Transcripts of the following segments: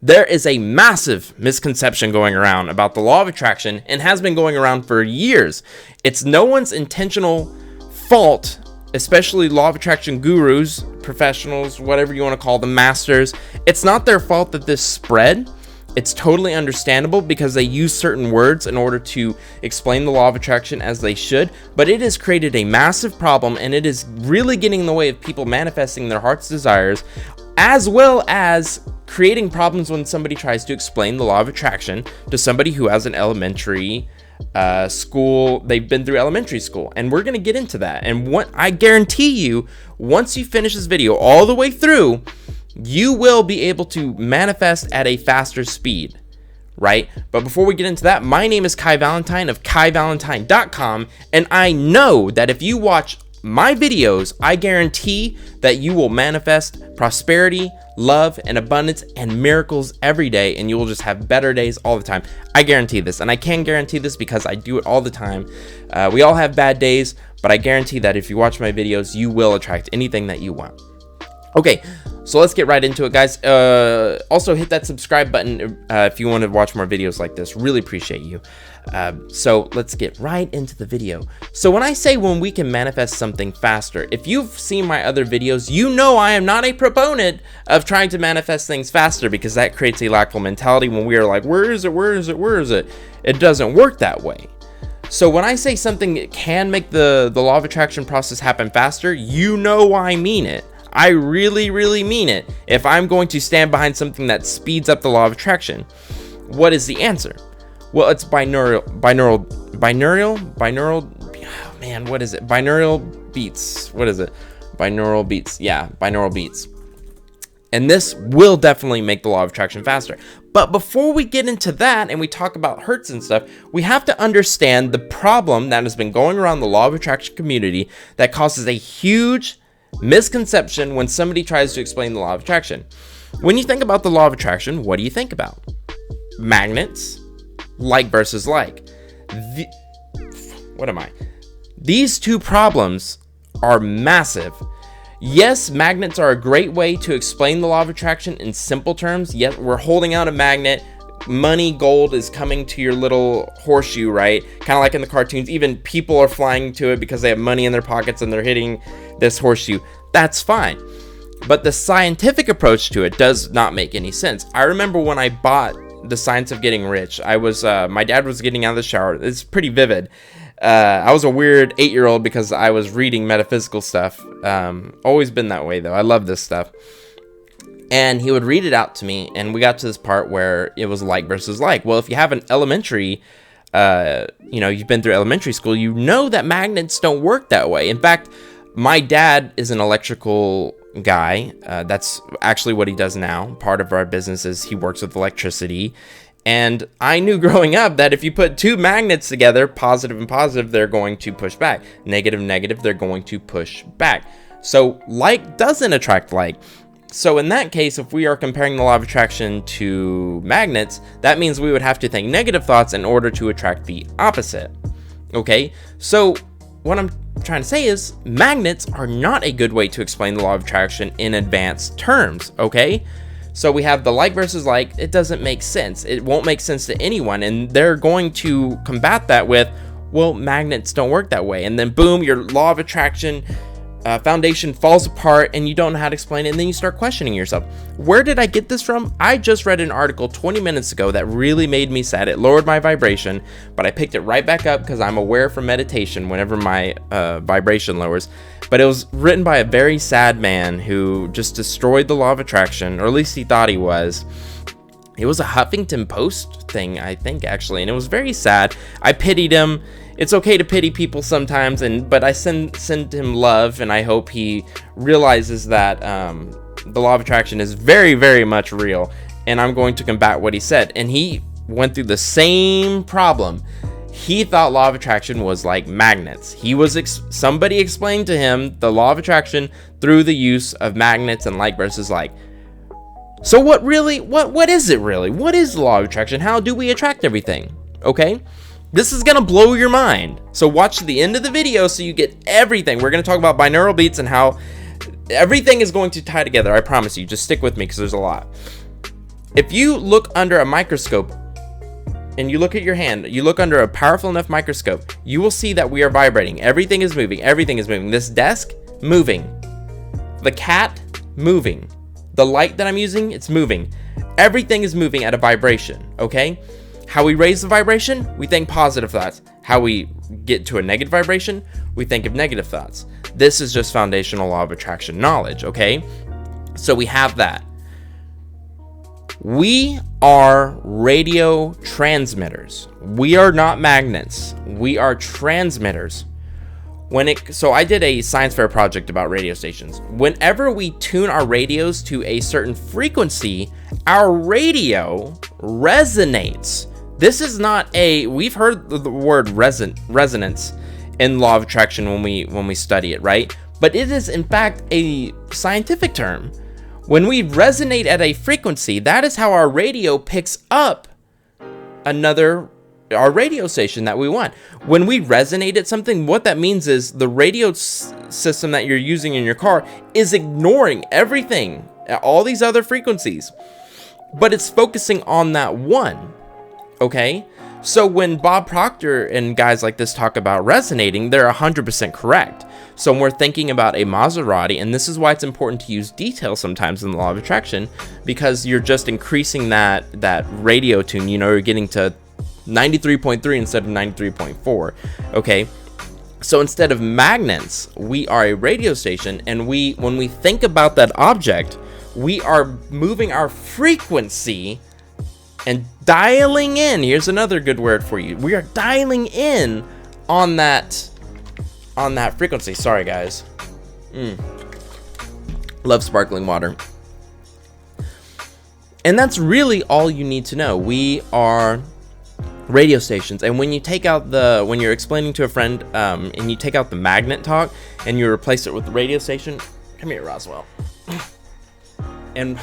There is a massive misconception going around about the law of attraction and has been going around for years. It's no one's intentional fault, especially law of attraction gurus, professionals, whatever you want to call them, masters. It's not their fault that this spread. It's totally understandable because they use certain words in order to explain the law of attraction as they should, but it has created a massive problem, and it is really getting in the way of people manifesting their heart's desires, as well as creating problems when somebody tries to explain the law of attraction to somebody who has an elementary school. They've been through elementary school, and we're going to get into that. And what I guarantee you, once you finish this video all the way through, you will be able to manifest at a faster speed, right? But before we get into that, my name is Kai Valentine of KaiValentine.com, and I know that if you watch my videos, I guarantee that you will manifest prosperity, love, and abundance and miracles every day, and you will just have better days all the time. I guarantee this, and I can guarantee this because I do it all the time. We all have bad days, but I guarantee that if you watch my videos, you will attract anything that you want. Okay, so let's get right into it, guys. Also, hit that subscribe button if you want to watch more videos like this. Really appreciate you. So let's get right into the video. So when I say when we can manifest something faster, if you've seen my other videos, you know I am not a proponent of trying to manifest things faster, because that creates a lackful mentality when we are like, where is it, where is it, where is it? It doesn't work that way. So when I say something can make the law of attraction process happen faster, you know I mean it. I really, really mean it. If I'm going to stand behind something that speeds up the law of attraction, what is the answer? Well, it's binaural, man, what is it? Binaural beats. What is it? Binaural beats. Yeah, binaural beats. And this will definitely make the law of attraction faster. But before we get into that and we talk about hertz and stuff, we have to understand the problem that has been going around the law of attraction community that causes a huge misconception when somebody tries to explain the law of attraction. When you think about the law of attraction, what do you think about? Magnets, like versus like. These two problems are massive. Yes, magnets are a great way to explain the law of attraction in simple terms. Yes, we're holding out a magnet. Money, gold is coming to your little horseshoe, right? Kind of like in the cartoons. Even people are flying to it because they have money in their pockets and they're hitting this horseshoe. That's fine. But the scientific approach to it does not make any sense. I remember when I bought The Science of Getting Rich, I was my dad was getting out of the shower. It's pretty vivid. I was a weird 8-year-old because I was reading metaphysical stuff. Always been that way though. I love this stuff. And he would read it out to me, and we got to this part where it was like versus like. Well, if you have an elementary, you've been through elementary school, you know that magnets don't work that way. In fact, my dad is an electrical guy. That's actually what he does now. Part of our business is he works with electricity. And I knew growing up that if you put two magnets together, positive and positive, they're going to push back. Negative, negative, they're going to push back. So like doesn't attract like. So in that case, if we are comparing the law of attraction to magnets, that means we would have to think negative thoughts in order to attract the opposite. Okay, so what I'm trying to say is magnets are not a good way to explain the law of attraction in advanced terms, okay? So we have the like versus like. It doesn't make sense. It won't make sense to anyone, and they're going to combat that with, well, magnets don't work that way. And then boom, your law of attraction foundation falls apart and you don't know how to explain it, and then you start questioning yourself. Where did I get this from? I just read an article 20 minutes ago that really made me sad. It lowered my vibration, but I picked it right back up because I'm aware from meditation whenever my vibration lowers. But it was written by a very sad man who just destroyed the law of attraction, or at least he thought he was. It was a Huffington Post thing, I think, actually, and it was very sad. I pitied him. It's okay to pity people sometimes, but I send him love, and I hope he realizes that the law of attraction is very, very much real, and I'm going to combat what he said. And he went through the same problem. He thought law of attraction was like magnets. Somebody explained to him the law of attraction through the use of magnets and like versus like. So what is it really? What is the law of attraction? How do we attract everything? Okay? This is gonna blow your mind. So watch to the end of the video so you get everything. We're gonna talk about binaural beats and how everything is going to tie together. I promise you. Just stick with me because there's a lot. If you look under a microscope and you look at your hand, you look under a powerful enough microscope, you will see that we are vibrating. Everything is moving. Everything is moving. This desk, moving. The cat, moving. The light that I'm using, it's moving. Everything is moving at a vibration, okay? How we raise the vibration? We think positive thoughts. How we get to a negative vibration? We think of negative thoughts. This is just foundational law of attraction knowledge, okay? So we have that. We are radio transmitters. We are not magnets. We are transmitters. So I did a science fair project about radio stations. Whenever we tune our radios to a certain frequency, our radio resonates. This is not we've heard the word resonance in law of attraction when we study it, right? But it is in fact a scientific term. When we resonate at a frequency, that is how our radio picks up our radio station that we want. When we resonate at something, what that means is the radio system that you're using in your car is ignoring everything, all these other frequencies, but it's focusing on that one, okay? So when Bob Proctor and guys like this talk about resonating, they're 100% correct. So when we're thinking about a Maserati, and this is why it's important to use detail sometimes in the law of attraction, because you're just increasing that radio tune, you're getting to 93.3 instead of 93.4, okay? So instead of magnets, we are a radio station, and when we think about that object, we are moving our frequency and dialing in. Here's another good word for you. We are dialing in on that frequency. Sorry, guys. Love sparkling water. And that's really all you need to know. We are radio stations. And when you take out when you're explaining to a friend, and you take out the magnet talk and you replace it with the radio station, come here, Roswell. And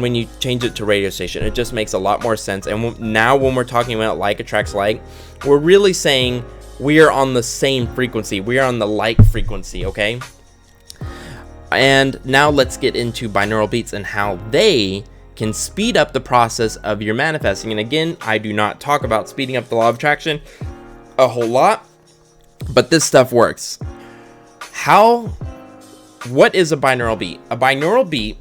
when you change it to radio station, it just makes a lot more sense. And now when we're talking about like attracts like, we're really saying we are on the same frequency. We are on the like frequency, okay? And now let's get into binaural beats and how they can speed up the process of your manifesting. And again, I do not talk about speeding up the law of attraction a whole lot, but this stuff works. What is a binaural beat? A binaural beat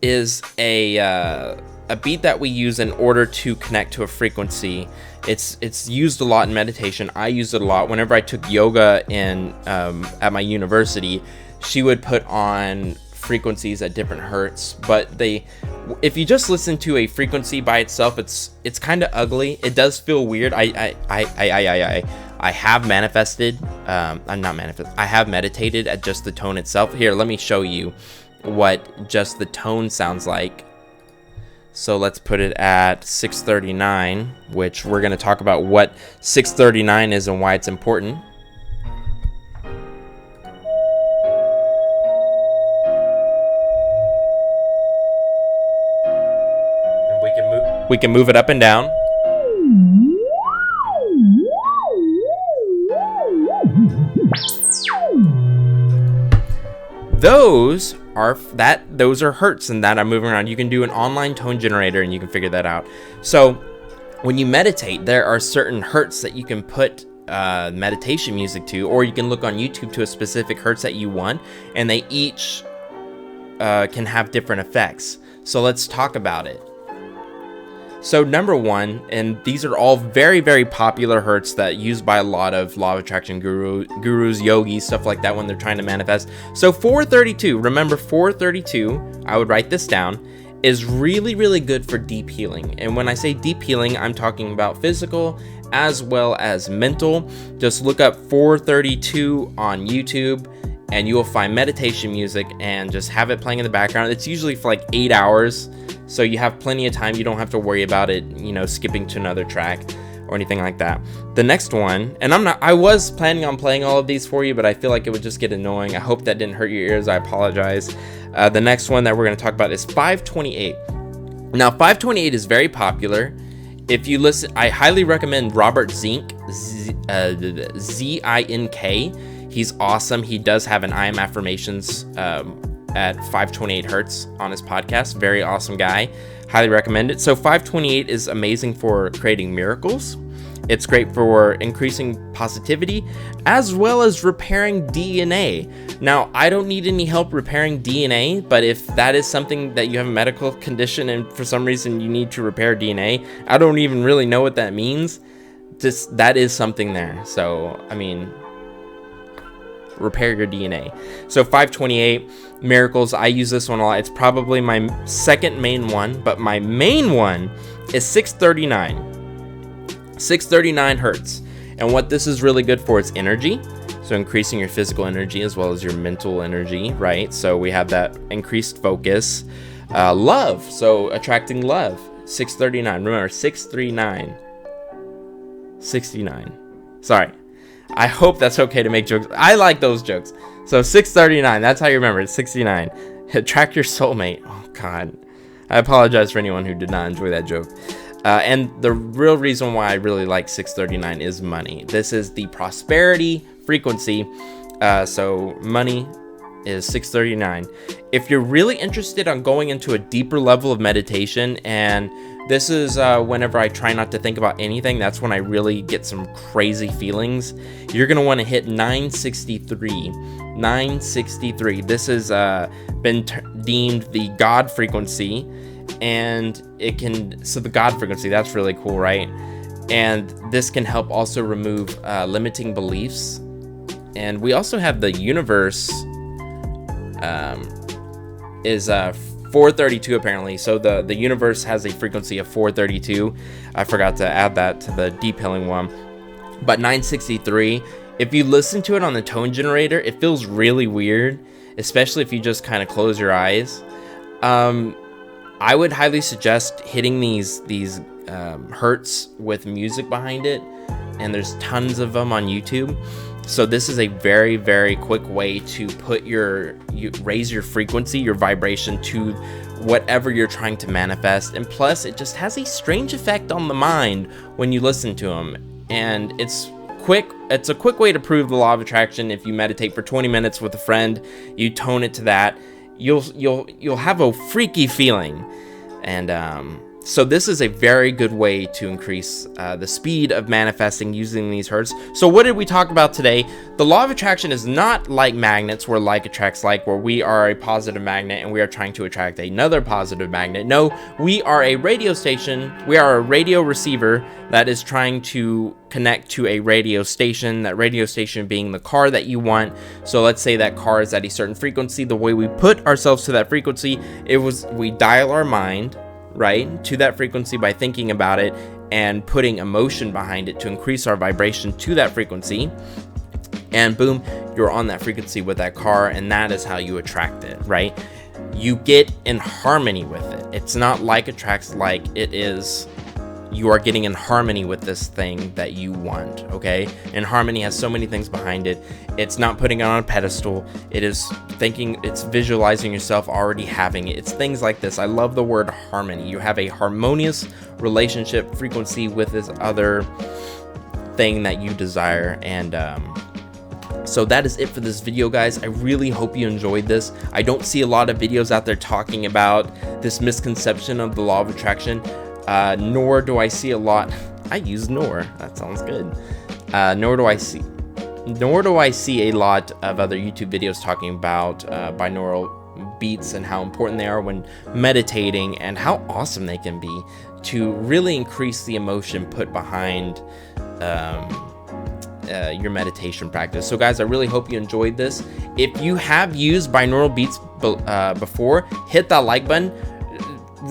is a beat that we use in order to connect to a frequency. It's used a lot in meditation. I used it a lot whenever I took yoga at my university. She would put on frequencies at different hertz, but if you just listen to a frequency by itself, it's kind of ugly. It does feel weird. I have manifested. I have meditated at just the tone itself. Here, let me show you what just the tone sounds like. So let's put it at 639, which we're going to talk about what 639 is and why it's important. And we can move it up and down. Those are hertz and that I'm moving around. You can do an online tone generator and you can figure that out. So when you meditate, there are certain hertz that you can put meditation music to, or you can look on YouTube to a specific hertz that you want, and they each can have different effects. So let's talk about it. So number one, and these are all very, very popular hertz that used by a lot of law of attraction gurus, yogis, stuff like that when they're trying to manifest. So 432, remember 432, I would write this down, is really, really good for deep healing. And when I say deep healing, I'm talking about physical as well as mental. Just look up 432 on YouTube and you will find meditation music and just have it playing in the background. It's usually for like 8 hours. So you have plenty of time. You don't have to worry about it, skipping to another track or anything like that. The next one, and I was planning on playing all of these for you, but I feel like it would just get annoying. I hope that didn't hurt your ears. I apologize. The next one that we're going to talk about is 528. Now, 528 is very popular. If you listen, I highly recommend Robert Zink, Z-I-N-K. He's awesome. He does have an I Am Affirmations at 528 hertz on his podcast. Very awesome guy. Highly recommend it. So 528 is amazing for creating miracles. It's great for increasing positivity, as well as repairing DNA. Now, I don't need any help repairing DNA, but if that is something that you have a medical condition and for some reason you need to repair DNA, I don't even really know what that means. Just that is something there. So, I mean, repair your DNA. So 528 miracles, I use this one a lot. It's probably my second main one, but my main one is 639. 639 hertz. And what this is really good for is energy. So increasing your physical energy as well as your mental energy, right? So we have that increased focus. Love, so attracting love. 639. Remember, 639. 69. Sorry. I hope that's okay to make jokes. I like those jokes. So 639, that's how you remember it. 69. Attract your soulmate. Oh, God. I apologize for anyone who did not enjoy that joke. And the real reason why I really like 639 is money. This is the prosperity frequency. So money is 639. If you're really interested on going into a deeper level of meditation, and this is whenever I try not to think about anything, that's when I really get some crazy feelings. You're going to want to hit 963. 963. This has been deemed the God frequency. And it can, so the God frequency, that's really cool, right? And this can help also remove limiting beliefs. And we also have the universe is 432 apparently. So the universe has a frequency of 432. I forgot to add that to the deep healing one. But 963, if you listen to it on the tone generator, it feels really weird, especially if you just kind of close your eyes. I would highly suggest hitting these hertz with music behind it, and there's tons of them on YouTube. So this is a very, very quick way to put you raise your frequency, your vibration to whatever you're trying to manifest. And plus, it just has a strange effect on the mind when you listen to them. And it's quick. It's a quick way to prove the law of attraction. If you meditate for 20 minutes with a friend, you tone it to that, you'll have a freaky feeling. And so this is a very good way to increase the speed of manifesting using these hertz. So what did we talk about today? The law of attraction is not like magnets, where like attracts like, where we are a positive magnet and we are trying to attract another positive magnet. No, we are a radio station. We are a radio receiver that is trying to connect to a radio station, that radio station being the car that you want. So let's say that car is at a certain frequency. The way we put ourselves to that frequency, we dial our mind, right, to that frequency by thinking about it and putting emotion behind it to increase our vibration to that frequency. And boom, you're on that frequency with that car, and that is how you attract it, right? You get in harmony with it. It's not like attracts like, it is you are getting in harmony with this thing that you want, okay? And harmony has so many things behind it. It's not putting it on a pedestal. It is thinking, it's visualizing yourself already having it. It's things like this. I love the word harmony. You have a harmonious relationship frequency with this other thing that you desire. And so that is it for this video, guys. I really hope you enjoyed this. I don't see a lot of videos out there talking about this misconception of the law of attraction. Nor do I see a lot. I use nor. That sounds good. Nor do I see a lot of other YouTube videos talking about binaural beats and how important they are when meditating, and how awesome they can be to really increase the emotion put behind your meditation practice. So guys, I really hope you enjoyed this. If you have used binaural beats before, hit that like button.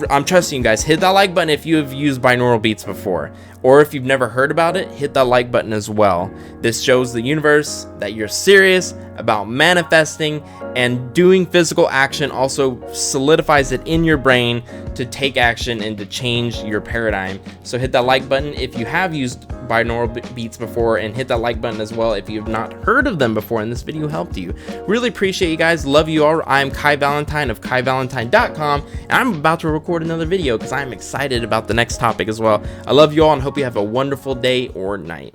I'm trusting you guys. Hit that like button if you have used binaural beats before, or if you've never heard about it, hit that like button as well. This shows the universe that you're serious about manifesting and doing physical action. Also solidifies it in your brain to take action and to change your paradigm. So hit that like button if you have used binaural beats before, and hit that like button as well if you've not heard of them before and this video helped you. Really appreciate you guys. Love you all. I'm Kai Valentine of KaiValentine.com, and I'm about to record another video because I'm excited about the next topic as well. I love you all and hope you have a wonderful day or night.